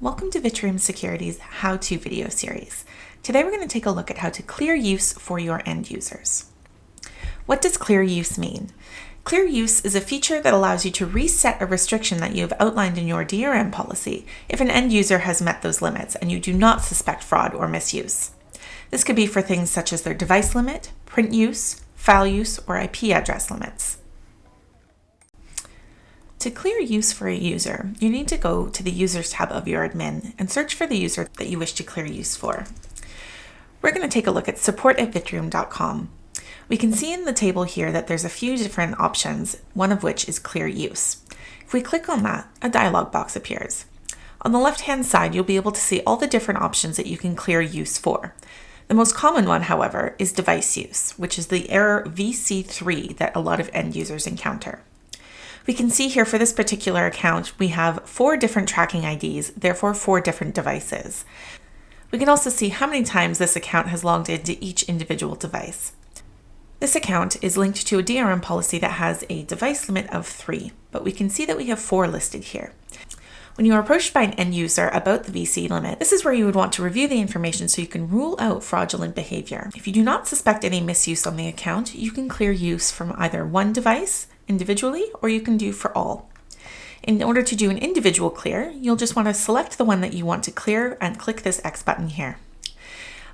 Welcome to Vitrium Security's how-to video series. Today we're going to take a look at how to clear use for your end users. What does clear use mean? Clear use is a feature that allows you to reset a restriction that you have outlined in your DRM policy if an end user has met those limits and you do not suspect fraud or misuse. This could be for things such as their device limit, print use, file use, or IP address limits. To clear use for a user, you need to go to the Users tab of your admin and search for the user that you wish to clear use for. We're going to take a look at support@vitrium.com. We can see in the table here that there's a few different options, one of which is clear use. If we click on that, a dialog box appears. On the left-hand side, you'll be able to see all the different options that you can clear use for. The most common one, however, is device use, which is the error VC3 that a lot of end users encounter. We can see here for this particular account, we have 4 different tracking IDs, therefore 4 different devices. We can also see how many times this account has logged into each individual device. This account is linked to a DRM policy that has a device limit of 3, but we can see that we have 4 listed here. When you are approached by an end user about the VC limit, this is where you would want to review the information so you can rule out fraudulent behavior. If you do not suspect any misuse on the account, you can clear use from either one device individually, or you can do for all. In order to do an individual clear, you'll just want to select the one that you want to clear and click this X button here.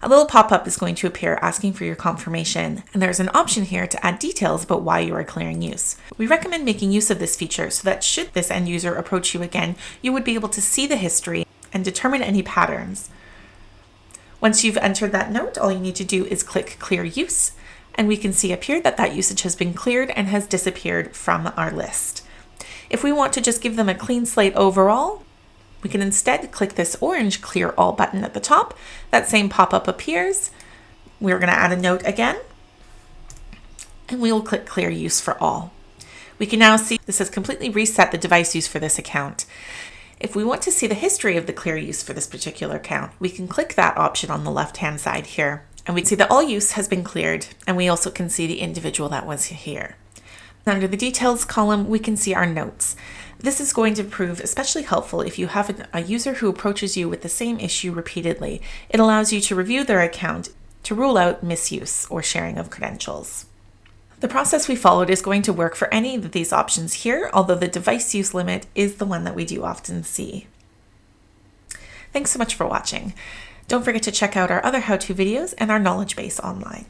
A little pop-up is going to appear asking for your confirmation, and there's an option here to add details about why you are clearing use. We recommend making use of this feature so that should this end user approach you again, you would be able to see the history and determine any patterns. Once you've entered that note, all you need to do is click Clear Use, and we can see up here that that usage has been cleared and has disappeared from our list. If we want to just give them a clean slate overall, we can instead click this orange Clear All button at the top. That same pop-up appears. We're going to add a note again, and we will click Clear Use for All. We can now see this has completely reset the device use for this account. If we want to see the history of the clear use for this particular account, we can click that option on the left-hand side here. And we see that all use has been cleared, and we also can see the individual that was here. Under the details column, we can see our notes. This is going to prove especially helpful if you have a user who approaches you with the same issue repeatedly. It allows you to review their account to rule out misuse or sharing of credentials. The process we followed is going to work for any of these options here, although the device use limit is the one that we do often see. Thanks so much for watching. Don't forget to check out our other how-to videos and our knowledge base online.